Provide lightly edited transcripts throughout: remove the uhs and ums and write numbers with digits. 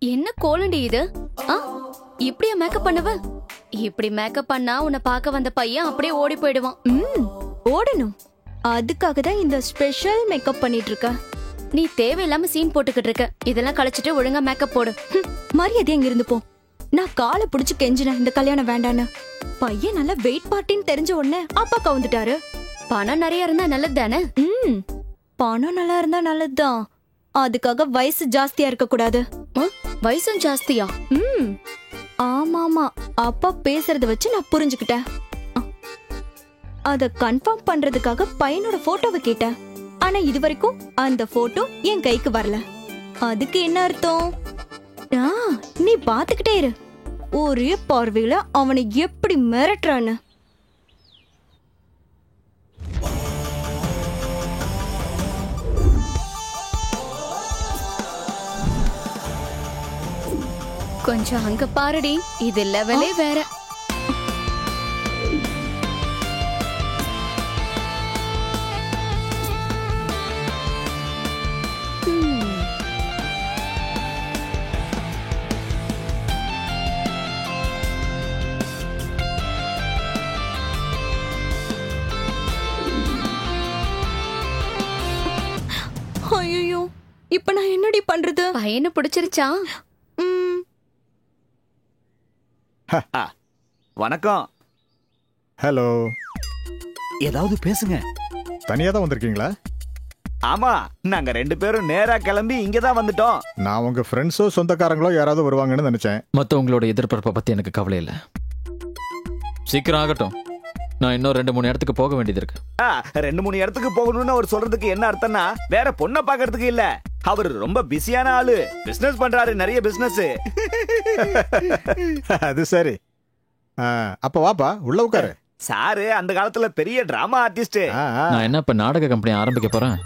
என்ன கோலண்டி இது? இப்படியா மேக்கப் பண்ணுவ? இப்படி மேக்கப் பண்ணா உன்னை பார்க்க வந்த பையன் அப்படியே ஓடி போயிடுவான். ஓடணும். அதுக்காக தான் இந்த ஸ்பெஷல் மேக்கப் பண்ணிட்டு இருக்க. நீ தேவையில்லாம சீன் போட்டுக்கிட்டு இருக்க. இதெல்லாம் கழிச்சிட்டு ஒழுங்கா மேக்கப் போடு. மரியாதை எங்க இருந்து போ. நான் காலை புடிச்சு கெஞ்சினேன் இந்த கல்யாணம் வேண்டான்னு. பையன் நல்லா வெயிட் பார்ட்டின்னு தெரிஞ்ச உடனே அப்பா கவுந்துட்டாரு. பணம் நிறைய இருந்தா நல்லது தானே? பணம் நல்லா இருந்தா நல்லதுதான். அதுக்காக வயசு ஜாஸ்தியா இருக்க கூடாது. வயசும் ஜாஸ்தியா? ஆமாமா, அப்பா பேசுறத வச்சு நான் புரிஞ்சுக்கிட்டேன். அத கன்ஃபார்ம் பண்றதுக்காக பையனோட போட்டோவை கேட்டேன். ஆனா இது வரைக்கும் அந்த போட்டோ என் கைக்கு வரல. அதுக்கு என்ன அர்த்தம்? நீ பாத்துக்கிட்டே இரு. ஒரே பார்வையில அவனை எப்படி மிரட்டுறான்னு. கொஞ்சம் அங்க பாருடி, இது லெவலே வேற. ஐயோ, இப்ப நான் என்னடி பண்றது? பையனை பிடிச்சிருச்சா? வணக்கம். ஹலோ. ஏதாவது பேசுங்க. தனியா தான் வந்திருக்கீங்களா? ஆமா, நாங்க 2 பேரும் நேரா கிளம்பி இங்கதான் வந்துட்டோம். நான் உங்க ஃப்ரெண்ட்ஸோ சொந்தக்காரங்களோ யாராவது வருவாங்கன்னு நினைச்சேன். மத்தவங்களோட எதிர்பார்ப்பை பத்தி எனக்கு கவலை இல்ல. சீக்கிரம் ஆகட்டும். நான் இன்னும் 2-3 இடத்துக்கு போக வேண்டியது இருக்கு. 2-3 இடத்துக்கு போகணும்னு அவர் சொல்றதுக்கு என்ன அர்த்தம்னா, வேற பொண்ணை பாக்குறதுக்கு இல்ல. அவர் ரொம்ப பிஸியான ஆளு. பிசினஸ் பண்றாரு, நிறைய பிசினஸ். அது சரி. அப்ப வாப்பா, உள்ள உட்காரு. சாரு அந்த காலத்துல பெரிய டிராமா ஆர்டிஸ்ட். நான் என்ன இப்ப நாடக கம்பெனி ஆரம்பிக்க போறேன்.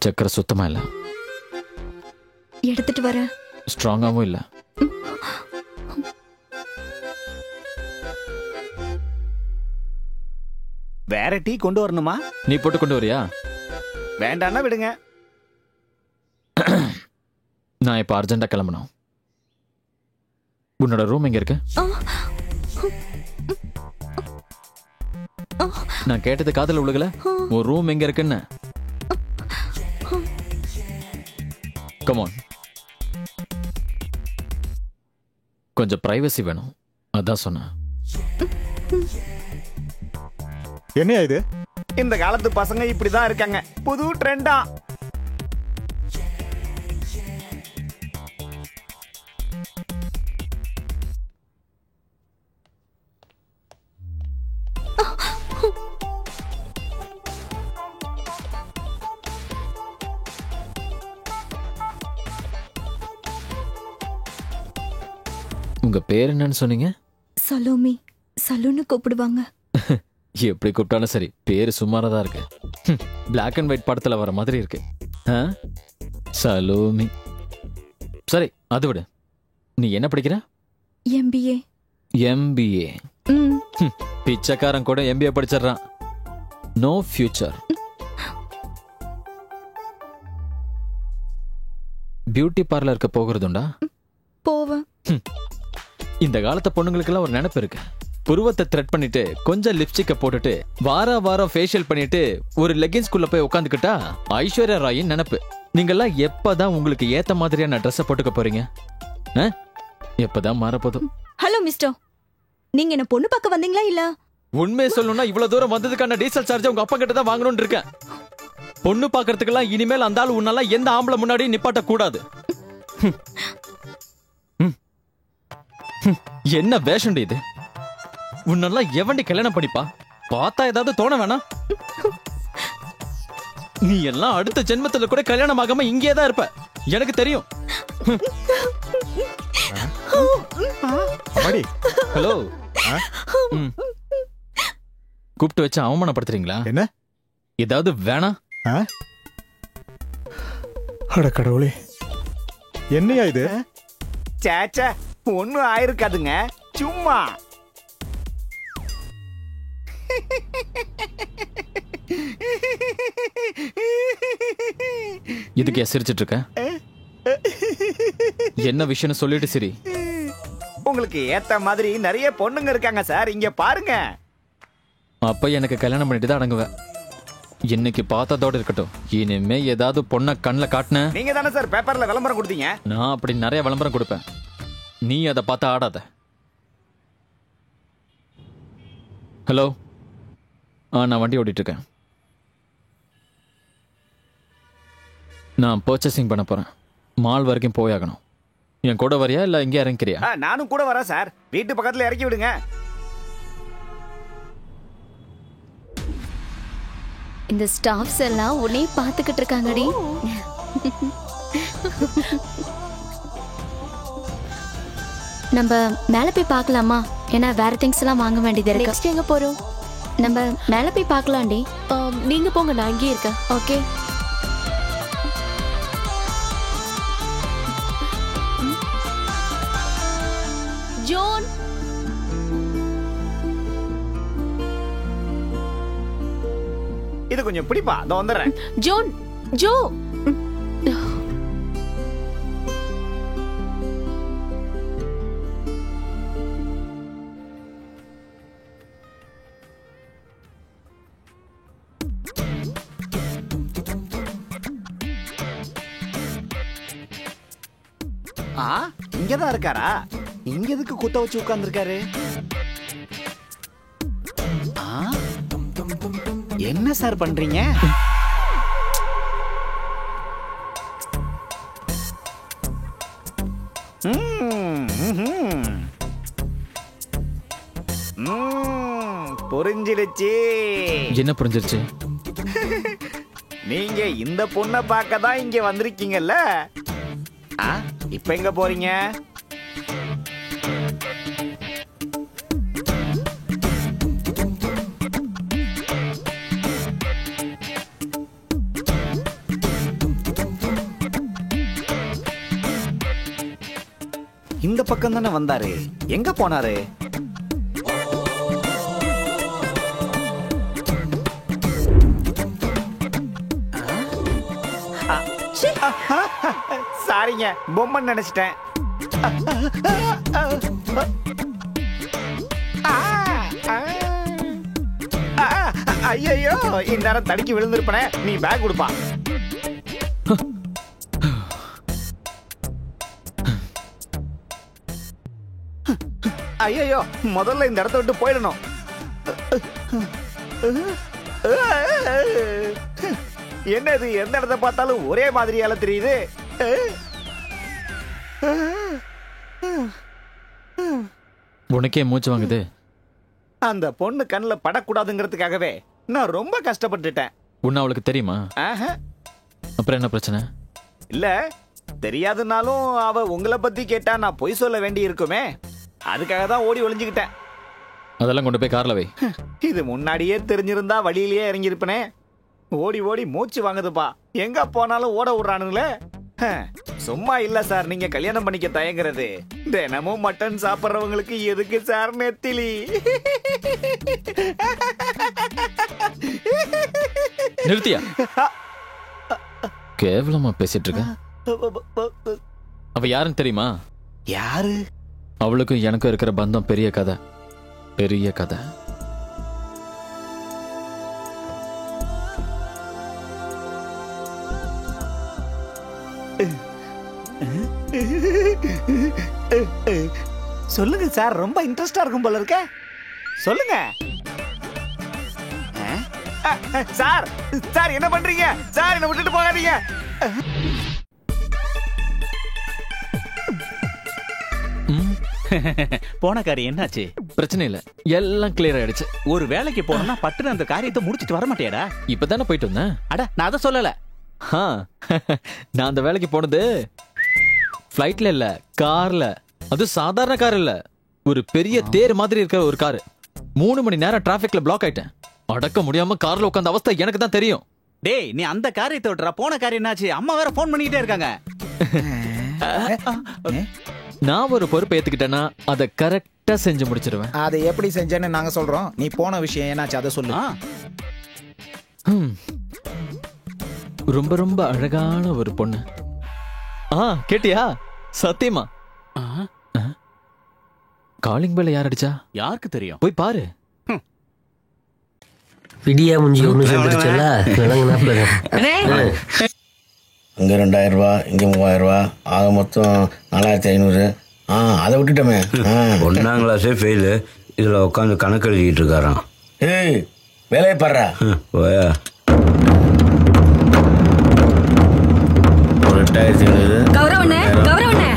சக்கரை சுத்தமா இல்ல. எடுத்துட்டு வர. ஸ்ட்ராங்காவும் இல்ல. வேற டீ கொண்டு வரணுமா? நீ போட்டு கொண்டு வரியா? வேண்டாம்னா விடுங்க. நான் இப்ப அர்ஜென்டா கிளம்பணும். உன்னோட ரூம் எங்க இருக்கு? நான் கேட்டது காதல உலகல. ஒரு ரூம் எங்க இருக்குன்னு. Come on. கொஞ்சம் பிரைவசி வேணும், அதான் சொன்னேன். என்னையா இது? இந்த காலத்து பசங்க இப்படிதான் இருக்காங்க. புது ட்ரெண்டா. உங்க பேர் என்னன்னு சொன்னீங்க? சலோமி. சலூன்னு கூப்பிடுவாங்க. எப்படி கூப்பிட்டாலும் சரி, பேரு சுமாரதான் இருக்கு. பிளாக் அண்ட் ஒயிட் படத்துல வர மாதிரி இருக்கு. சலோமி. சரி, அது விடு. நீ என்ன படிக்கிற? MBA. MBA. பிச்சைக்காரன் கூட MBA படிச்சிடறான். No future. பியூட்டி பார்லருக்கு போகிறதுண்டா? போவேன். இந்த காலத்து பொண்ணுங்களுக்கெல்லாம் ஒரு நினைப்பு இருக்கு. புருவத்தை த்ரெட் பண்ணிட்டு கொஞ்சம் லிப்ஸ்டிக்க போட்டுட்டு வாரம் ஃபேஷியல் பண்ணிட்டு ஒரு லெகின்ஸ்குள்ள போய் உட்காந்துக்கிட்டா ஐஸ்வர்யா ராயின் நினைப்பு. நீங்கெல்லாம் எப்பதான் உங்களுக்கு ஏத்த மாதிரியான ட்ரெஸ் போட்டுக்க போறீங்க? எப்பதான் மாறப்போதும். ஹலோ மிஸ்டர், நீங்க என்ன பொண்ணு பார்க்க வந்தீங்களா இல்ல? உண்மையை சொல்லணும்னா இவ்வளவு தூரம் வந்ததுக்கான டீசல் சார்ஜ் உங்க அப்பா கிட்ட தான் வாங்கணும்னு இருக்கேன். பொண்ணு பாக்குறதுக்கெல்லாம் இனிமேல் அந்த ஆள் உன்னால எந்த ஆம்பளை முன்னாடி நிப்பாட்ட கூடாது. என்ன வேஷம் இது? உன்னெல்லாம் எவண்டி கல்யாணம் பண்ணிப்பா? பார்த்தா ஏதாவது தோண வேணாம்? நீ எல்லாம் அடுத்த ஜென்மத்துல கூட கல்யாணம் ஆகாம இங்கே தான் இருப்ப, எனக்கு தெரியும். ஹலோ, கூப்பிட்டு வச்சு அவமானப்படுத்துறீங்களா? என்ன ஏதாவது வேணாம்? அட கடவுளே, என்னையா இது? சேச்சே, ஒண்ணும் ஆயிருக்காதுங்க, சும்மா. இதுக்கு சிரிச்சிட்டு இருக்க? என்ன விஷயம்னு சொல்லிட்டு சரி. உங்களுக்கு ஏத்த மாதிரி நிறைய பொண்ணுங்க இருக்காங்க சார், இங்க பாருங்க. அப்ப எனக்கு கல்யாணம் பண்ணிட்டு தான் அடங்குவேன். இன்னைக்கு பார்த்ததோட இருக்கட்டும். இனிமே ஏதாவது பொண்ணை கண்ணில் காட்டின, நீங்க தானே சார் பேப்பர்ல விளம்பரம் கொடுத்தீங்க. நான் அப்படி நிறைய விளம்பரம் கொடுப்பேன். நீ அதை பார்த்து ஆடாத. ஹலோ, நான் வண்டி ஓட்டிட்டு இருக்கேன். நான் பர்ச்சேசிங் பண்ண போறேன். மால் வரைக்கும் போயாகணும். என் கூட வரியா இல்ல இங்கே இறங்கிக்கிறியா? நானும் கூட வரேன் சார், வீட்டு பக்கத்துல இறக்கி விடுங்க. இந்த ஸ்டாஃப்ஸ் எல்லாம் உன்னை பாத்துக்கிட்டு இருக்காங்கடி. நம்ம மேல போய் பார்க்கலாமா? ஏன்னா வேற திங்ஸ் எல்லாம் வாங்க வேண்டியது இருக்கு. நெக்ஸ்ட் எங்க போறோம்? நம்ம மேல போய் பார்க்கலாம்டி. நீங்க போங்க, நான் இங்கே இருக்கேன். ஓகே. ஜோன், இது கொஞ்சம் பிடிப்பா, நான் வந்துடுறேன். John, Joe. இங்கதான் இருக்காரா? இங்க எதுக்கு குத்த வச்சு உட்கார்ந்துருக்காரு? என்ன சார் பண்றீங்க? புரிஞ்சிடுச்சு. என்ன புரிஞ்சிருச்சு? நீங்க இந்த பொண்ணை பார்க்க தான் இங்க வந்திருக்கீங்கல்ல. இப்ப எங்க போறீங்க? இந்த பக்கம் தானே வந்தாரு, எங்க போனாரு? சாரிங்க, பொம்மை நினைச்சிட்டேன். ஐயோ, இந்நேரம் தடுக்கி விழுந்திருப்பனே. நீ பேக் கொடுப்பா. ஐயோ, முதல்ல இந்த இடத்த விட்டு போயிடணும். என்னது, எந்த இடத்த பார்த்தாலும் ஒரே மாதிரியால தெரியுது. உனக்கே மூச்சு வாங்குது. அந்த பொண்ணு கண்ணுல படக்கூடாதுங்கிறதுக்காகவே நான் ரொம்ப கஷ்டப்பட்டுட்டேன். உன்ன அவளுக்கு தெரியுமா? அப்புறம் என்ன பிரச்சனை? இல்ல, தெரியாதுனாலும் அவ உங்களை பத்தி கேட்டா நான் பொய் சொல்ல வேண்டி இருக்குமே, அதுக்காக தான் ஓடி ஒளிஞ்சுக்கிட்டேன். அதெல்லாம் கொண்டு போய் கார்ல வை. இது முன்னாடியே தெரிஞ்சிருந்தா வழியிலேயே இறங்கியிருப்பனே. ஓடி ஓடி மூச்சு வாங்குதுப்பா. எங்க போனாலும் ஓட விடுறானுங்களே. சும்மா இல்ல சார் நீங்க கல்யாணம் பண்ணிக்க தயங்குறது. தினமும் மட்டன் சாப்பிடுறவங்களுக்கு எதுக்கு சார் நெத்திலி? நிறுத்தியா? கேவலமா பேசிட்டு இருக்க. அவ யாருன்னு தெரியுமா? யாரு? அவளுக்கும் எனக்கும் இருக்கிற பந்தம் பெரிய கதை, பெரிய கதை. சொல்லுங்க சார், ரொம்ப இன்ட்ரெஸ்டா இருக்கும் போல இருக்க. சொல்லுங்க சார். சார் என்ன பண்றீங்க சார்? என்ன விட்டுட்டு போகாதீங்க. போன காரியம் என்னாச்சு? பிரச்சனை இல்ல, எல்லாம் கிளியர் ஆயிடுச்சு. ஒரு வேலைக்கு போனா பட்டுன்னு அந்த காரியத்தை முடிச்சிட்டு வர மாட்டியாடா? இப்பதானே போயிட்டு வந்தேன். அட, நான் அதை சொல்லல. நான் அந்த வேலைக்கு போனது ஃபிளைட்ல இல்ல, கார்ல. அது சாதாரண கார் இல்ல, ஒரு பெரிய தேர் மாதிரி இருக்கிற ஒரு கார். 3 மணி நேரம் டிராபிக்ல பிளாக் ஆயிட்டேன். அடக்க முடியாம கார்ல உட்கார்ந்த அவஸ்தை எனக்கு தான் தெரியும். டேய் நீ அந்த காரியத்தை விட்டுறா. போன காரியம் என்னாச்சு? அம்மா வேற போன் பண்ணிக்கிட்டே இருக்காங்க. நான் ஒரு பொறுப்பை ஏத்துக்கிட்டேன்னா அதை கரெக்டா செஞ்சு முடிச்சிருவேன். அதை எப்படி செஞ்சேன்னு நாங்க சொல்றோம். நீ போன விஷயம் என்னாச்சு அதை சொல்லு. ரொம்ப ரொம்ப அழகான ஒரு பொண்ணு. கேட்டியா? சத்தியமா காலிங் பெல் யார் அடிச்சா? யாருக்கு தெரியும்? போய் பாரு. விடியா முஞ்சி ஒண்ணு சொல்லிருச்சுல விளங்குனாப்ல. அங்கே 2000 ரூபா, இங்கே 3000 ரூபா, ஆக மொத்தம் 4500. அதை விட்டுட்டோமே. 1ஆம் கிளாஸே ஃபெயிலு, இதில் உட்காந்து கணக்கு எழுதிக்கிட்டு இருக்காராம். ஏய் வேலையை பாடுறா. போயா 8500. கௌரவண்ணே, கௌரவண்ணே.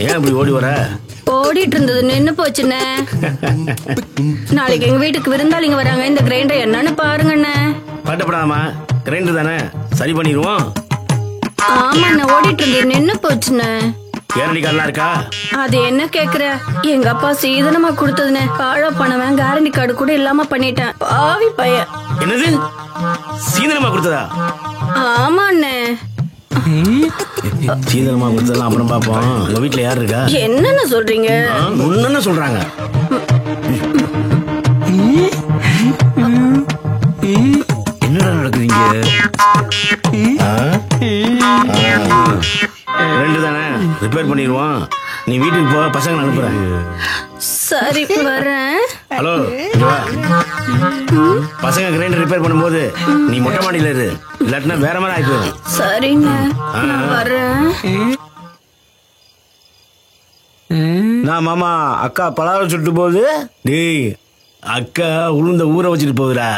ஏன் இப்படி ஓடி வர? ஓடிட்டு இருந்தது நின்னு போச்சுண்ணே. நாளைக்கு எங்க வீட்டுக்கு விருந்தாளிங்க வராங்க. இந்த கிரைண்டர் என்னன்னு பாருங்கண்ணே. பட்டப்படாமா, கிரைண்டர் தானே, சரி பண்ணிடுவோம். ஆமாண்ணே, ஓடிட்டு இருந்தது நின்னு போச்சுண்ணே. கேரண்டி கார்டெலாம் இருக்கா? அது என்ன கேக்குற? எங்க அப்பா சீதனமா கொடுத்ததுண்ணே. பாழா பண்ணுவேன், கேரண்டி கார்டு கூட இல்லாம பண்ணிட்டேன். பாவி பையன். என்னது சீதனமா கொடுத்ததா? ஆமாண்ணே. சீதனமா கொடுத்ததெல்லாம் அப்புறம் பாப்போம். உங்க வீட்டுல யாரு இருக்கா? என்னன்னு சொல்றீங்க? ஒன்னு சொல்றாங்க. என்னடா நடக்குதுங்க? 2 தானே, ரிப்பேர் பண்ணிடுவோம். நீ வீட்டுக்கு போ, பசங்க அனுப்புறேன். சரி வரேன். ஹலோ, பசங்க கிரைண்டர் ரிப்பேர் பண்ணும்போது நீ மொட்டை மாடியில இரு, இல்லாட்டினா வேற மாதிரி ஆயிப்போம். சரிங்க, நான் வரேன். நான் மாமா அக்கா பலாரம் சுட்டு போகுது. டேய் அக்கா உளுந்த ஊற வச்சுட்டு போகுதுடா.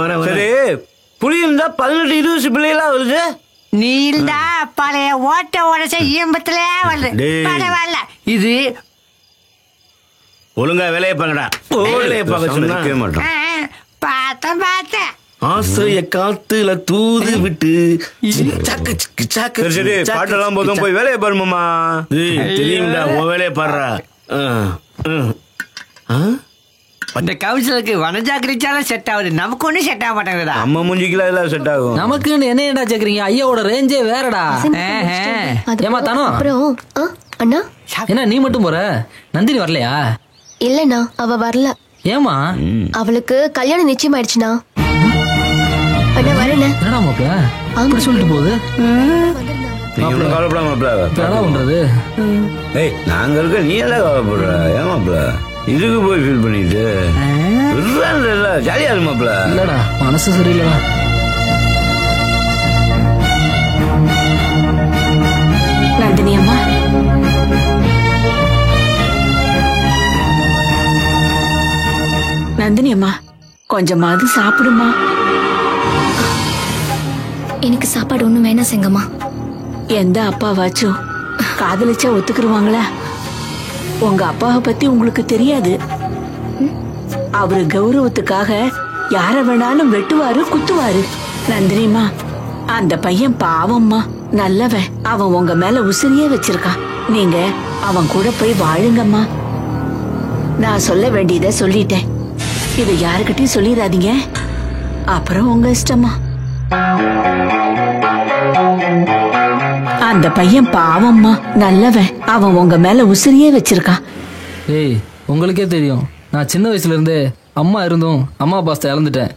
வரேன். சரி, புளி இருந்தா 18-20 பிள்ளைகளா வருது. நீல்டா பழைய ஓட்ட உடச்ச ஈம்பத்துல வருது. பரவாயில்ல, இது ஒழுங்கா வேலையை பாங்கடா. வேலையை பார்க்க சொல்லிருக்கவே மாட்டோம். பார்த்தேன். ஆசைய காத்துல தூது விட்டு சரி பாட்டெல்லாம் போதும், போய் வேலையை பாருமாமா. தெரியும்டா, உன் வேலையை பாடுறா. இந்த கவுன்சிலுக்கு வனஜாக்கிரிச்சாலும் செட் ஆகுது, நமக்கு ஒன்னும் செட் ஆக மாட்டேங்குதா? அம்மா மூஞ்சிக்கலாம் எல்லாம் செட் ஆகும். நமக்குன்னு என்ன கேக்குறீங்க? ஐயாவோட ரேஞ்சே வேறடா. ஏமா தானோ? அப்புறம் அண்ணா, என்ன நீ மட்டும் போற? நந்தினி வரலையா? இல்லண்ணா, அவ வரல. ஏமா? அவளுக்கு கல்யாணம் நிச்சயம் ஆயிடுச்சுண்ணா. அண்ணா வரேண்ணே. என்னடா மாப்ள அப்படி சொல்லிட்டு போகுது? கவலைப்படாம என்ன பண்றது? ஏய் நாங்க இருக்க நீ எல்லாம் கவலைப்படுற? ஏமாப்ல இதுக்கு போய் ஃபீல் பண்ணிட்டு ஜாலியா இருக்குமாப்ல. இல்லடா, மனசு சரியில்லடா. நந்தினி அம்மா, நந்தினி அம்மா கொஞ்சமாவது சாப்பிடுமா. எனக்கு சாப்பாடு ஒண்ணும் வேணாம் செங்கம்மா. எந்த அப்பாவாச்சும் காதலிச்சா ஒத்துக்குருவாங்களா? உங்க அப்பாவை பத்தி உங்களுக்கு தெரியாது. அவரு கௌரவத்துக்காக யார வேணாலும் வெட்டுவாரு, குத்துவாரு. நந்தினிமா, அந்த பையன் பாவம்மா, நல்லவன். அவன் உங்க மேல உசிரியே வச்சிருக்கான். நீங்க அவன் கூட போய் வாழுங்கம்மா. நான் சொல்ல வேண்டியதை சொல்லிட்டேன். இதை யாருக்கிட்டையும் சொல்லிடாதீங்க. அப்புறம் உங்க இஷ்டமா. அந்த பையன் பாவம்மா, நல்லவன். அவன் உங்க மேல உசிரியே வச்சிருக்கான். ஏய், உங்களுக்கே தெரியும், நான் சின்ன வயசுல இருந்தே அம்மா இருந்தும் அம்மா பாஸ்தை இழந்துட்டேன்.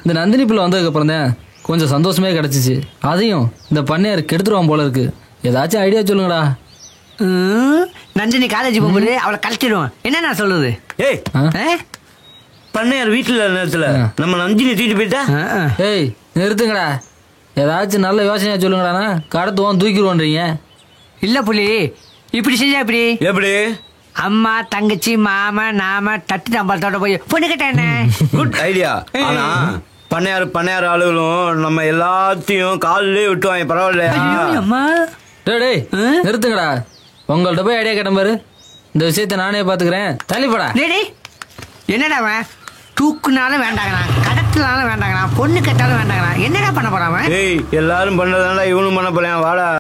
இந்த நந்தினி பிள்ளை வந்ததுக்கு அப்புறம் தான் கொஞ்சம் சந்தோஷமே கிடைச்சிச்சு. அதையும் இந்த பண்ணையார் கெடுத்துருவான் போல இருக்கு. ஏதாச்சும் ஐடியா சொல்லுங்கடா. நந்தினி காலேஜ் போகும்போது அவளை கழிச்சிடுவான். என்ன நான் சொல்லுது? ஏய் பண்ணையார் வீட்டுல நேரத்துல நம்ம நந்தினி தூக்கிட்டு போயிட்டா. ஏய் நிறுத்துங்கடா, ஏதாச்சும் நல்ல யோசனையா சொல்லுங்கடாண்ணா. கடத்துவோம் தூக்கிடுவோன்றீங்க. இல்ல புலி, இப்படி செஞ்சா இப்படி எப்படி? அம்மா தங்கச்சி மாமா நாம தட்டு தம்பாலத்தோட போய் பொண்ணு கேட்டேன். Good idea. ஆனா பண்ணையார் ஆளுகளும் நம்ம எல்லாத்தையும் காலிலே விட்டுவாங்க. பரவாயில்லையா? டேய் நிறுத்துங்கடா. உங்கள்ட்ட போய் ஐடியா கேட்ட பாரு. இந்த விஷயத்தை நானே பாத்துக்கிறேன். தள்ளிப்படா. டேய் என்னடா அவன் தூக்குனாலும் வேண்டாங்கண்ணா, கடத்தினாலும் வேண்டாங்கண்ணா, பொண்ணு கேட்டாலும் வேண்டாங்கண்ணா, என்னடா பண்ண போறான் அவன்? எல்லாரும் பண்ணதாண்டா இவனும் பண்ண போறேன். வாடா.